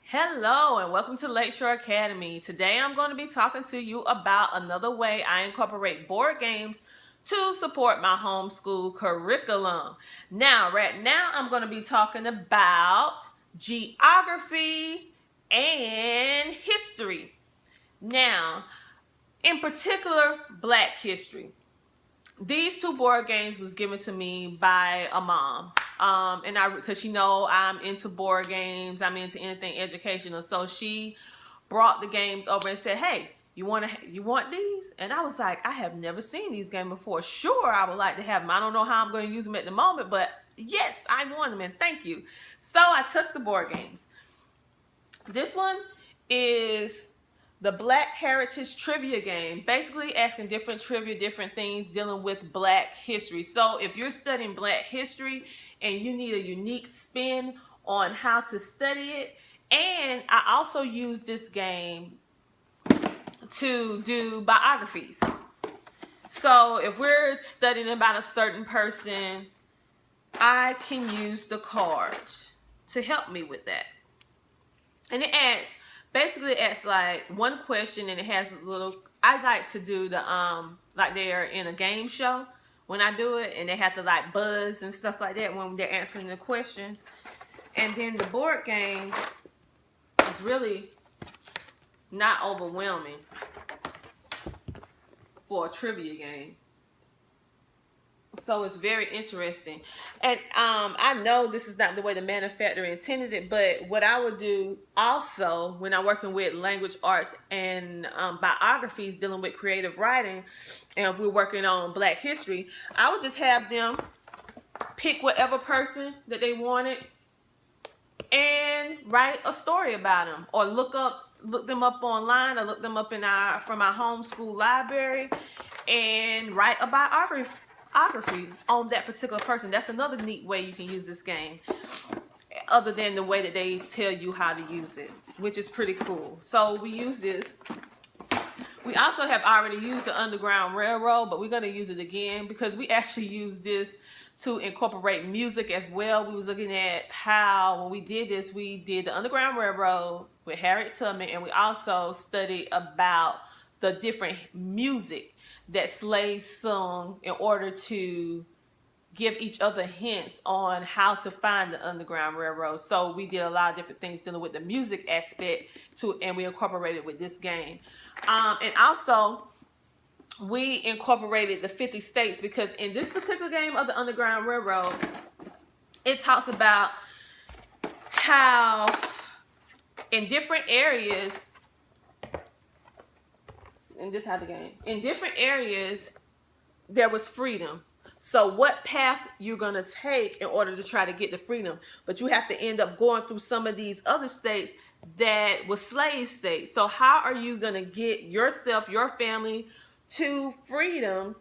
Hello and welcome to Lakeshore Academy. Today I'm going to be talking to you about another way I incorporate board games to support my homeschool curriculum. Right now I'm going to be talking about geography and history. Now, in particular, Black history. These two board games was given to me by a mom. Because I'm into board games, I'm into anything educational. So she brought the games over and said, "Hey, you want these?" And I was like, "I have never seen these games before. Sure, I would like to have them. I don't know how I'm going to use them at the moment, but yes, I want them and thank you." So I took the board games. This one is the Black Heritage Trivia game, basically asking different trivia, different things dealing with Black history. So if you're studying Black history and you need a unique spin on how to study it, and I also use this game to do biographies. So if we're studying about a certain person, I can use the cards to help me with that. And it asks like one question, and it has a little, I like to do the like they're in a game show when I do it, and they have to like buzz and stuff like that when they're answering the questions. And then the board game is really not overwhelming for a trivia game. So it's very interesting. And I know this is not the way the manufacturer intended it, but what I would do also when I'm working with language arts and biographies dealing with creative writing, and if we're working on Black history, I would just have them pick whatever person that they wanted and write a story about them, or look them up online, or look them up from our homeschool library and write a biography on that particular person. That's another neat way you can use this game, other than the way that they tell you how to use it, which is pretty cool. So we use this. We also have already used the Underground Railroad, but we're going to use it again because we actually use this to incorporate music as well. We was looking at how, when we did this, we did the Underground Railroad with Harriet Tubman, and we also studied about the different music that slaves sung in order to give each other hints on how to find the Underground Railroad. So we did a lot of different things dealing with the music aspect and we incorporated with this game. And also, we incorporated the 50 states, because in this particular game of the Underground Railroad, it talks about how in different areas, and this is how the game, in different areas, there was freedom. So what path you're going to take in order to try to get the freedom. But you have to end up going through some of these other states that were slave states. So how are you going to get yourself, your family, to freedom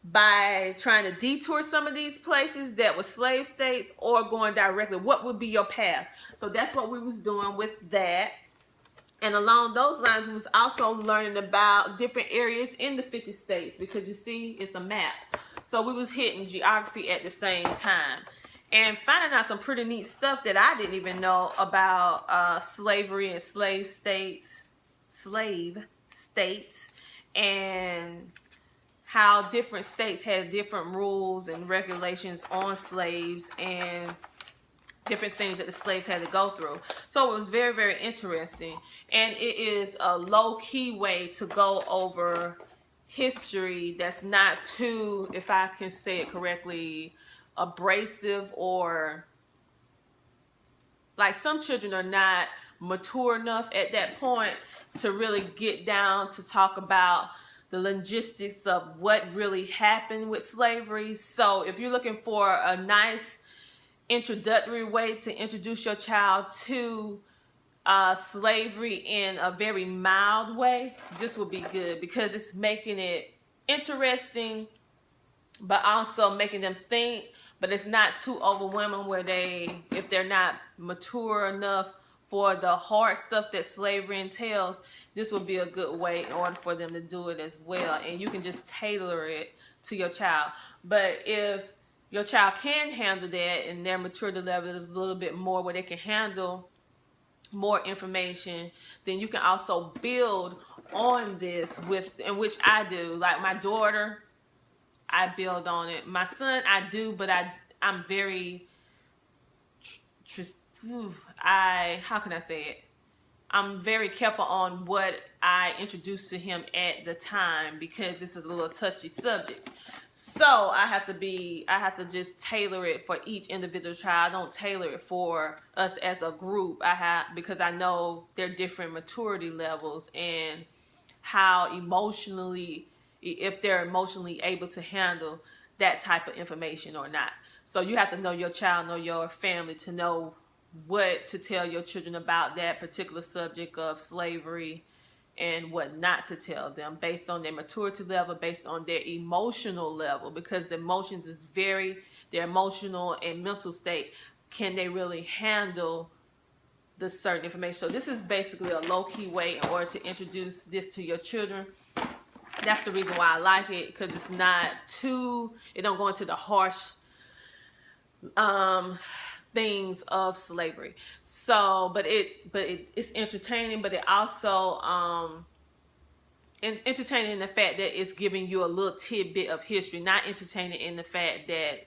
by trying to detour some of these places that were slave states, or going directly? What would be your path? So that's what we was doing with that. And along those lines, we was also learning about different areas in the 50 states, because you see, it's a map. So we was hitting geography at the same time and finding out some pretty neat stuff that I didn't even know about slavery and slave states, and how different states had different rules and regulations on slaves and different things that the slaves had to go through. So it was very, very interesting. And it is a low-key way to go over history that's not too, if I can say it correctly, abrasive, or like some children are not mature enough at that point to really get down to talk about the logistics of what really happened with slavery. So if you're looking for a nice introductory way to introduce your child to slavery in a very mild way, this will be good, because it's making it interesting, but also making them think, but it's not too overwhelming where if they're not mature enough for the hard stuff that slavery entails, this will be a good way in order for them to do it as well. And you can just tailor it to your child. But if your child can handle that and their maturity level is a little bit more where they can handle more information, then you can also build on this in which I do. Like my daughter, I build on it. My son, I do, but I'm very how can I say it? I'm very careful on what I introduce to him at the time, because this is a little touchy subject. So I have to just tailor it for each individual child. I don't tailor it for us as a group. Because I know their different maturity levels and how if they're emotionally able to handle that type of information or not. So you have to know your child, know your family, to know what to tell your children about that particular subject of slavery, and what not to tell them, based on their maturity level, based on their emotional level, because the emotions is their emotional and mental state. Can they really handle the certain information? So this is basically a low-key way in order to introduce this to your children. That's the reason why I like it, because it don't go into the harsh things of slavery. So, but it's entertaining, but it also entertaining in the fact that it's giving you a little tidbit of history, not entertaining in the fact that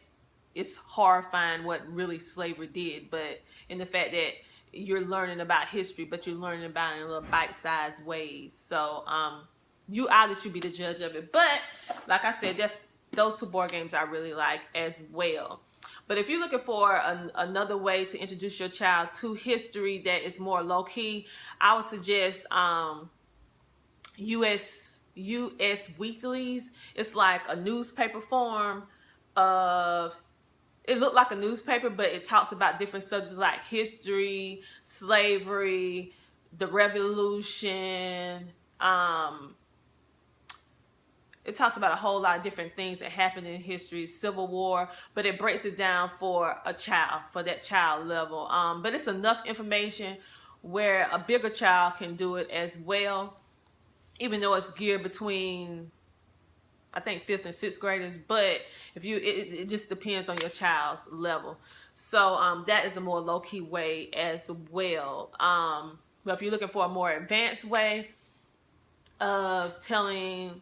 it's horrifying what really slavery did, but in the fact that you're learning about history, but you're learning about it in little bite-sized ways. So I'll let you be the judge of it. But like I said, those two board games I really like as well. But if you're looking for another way to introduce your child to history that is more low-key, I would suggest U.S. Weeklies. It's like a newspaper form of... It looked like a newspaper, but it talks about different subjects like history, slavery, the revolution. It talks about a whole lot of different things that happened in history, Civil War, but it breaks it down for a child, for that child level. But it's enough information where a bigger child can do it as well, even though it's geared between, I think, 5th and 6th graders. But it just depends on your child's level. So that is a more low-key way as well. But if you're looking for a more advanced way of telling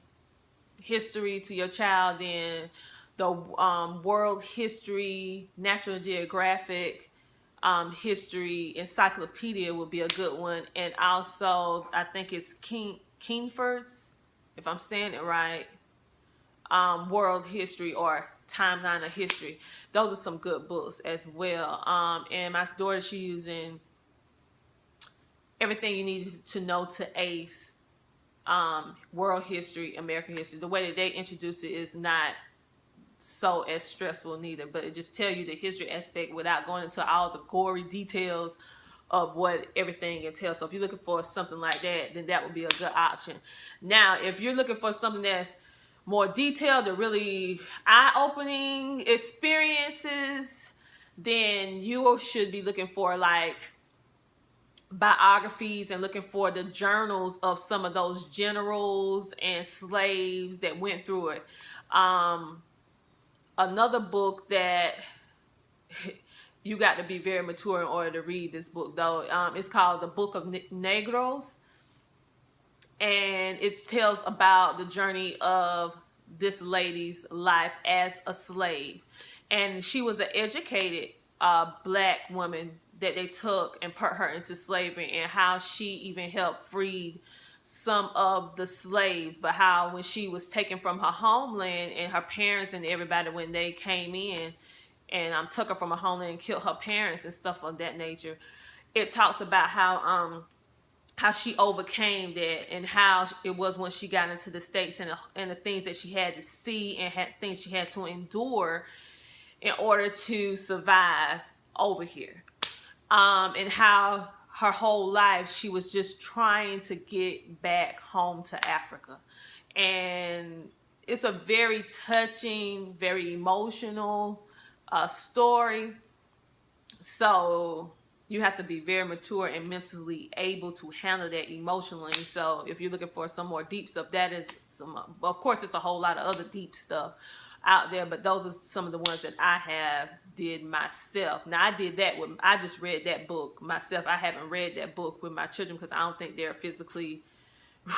history to your child, then the World History, National Geographic History Encyclopedia would be a good one. And also, I think it's Keenford's, if I'm saying it right, World History or Timeline of History. Those are some good books as well. And my daughter, she's using Everything You Need to Know to Ace, World History, American History. The way that they introduce it is not so as stressful neither, but it just tell you the history aspect without going into all the gory details of what everything entails. So if you're looking for something like that, then that would be a good option. Now, if you're looking for something that's more detailed, the really eye-opening experiences, then you should be looking for like biographies and looking for the journals of some of those generals and slaves that went through it. Another book that you got to be very mature in order to read this book, though, it's called The Book of Negroes, and it tells about the journey of this lady's life as a slave. And she was an educated black woman that they took and put her into slavery, and how she even helped free some of the slaves, but how when she was taken from her homeland, and her parents and everybody, when they came in and took her from her homeland and killed her parents and stuff of that nature, it talks about how she overcame that, and how it was when she got into the States, and the things that she had to see, and things she had to endure in order to survive over here. And how her whole life she was just trying to get back home to Africa. And it's a very touching, very emotional story. So you have to be very mature and mentally able to handle that emotionally. So if you're looking for some more deep stuff, that is of course, it's a whole lot of other deep stuff out there, but those are some of the ones that I have did myself. Now, I just read that book myself. I haven't read that book with my children because I don't think they're physically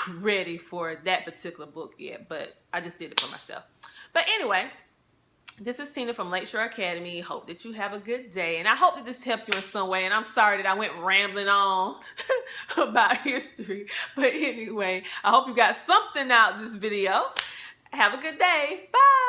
ready for that particular book yet, but I just did it for myself. But anyway, this is Tina from Lakeshore Academy. Hope that you have a good day, and I hope that this helped you in some way. And I'm sorry that I went rambling on about history, but anyway, I hope you got something out of this video. Have a good day. Bye.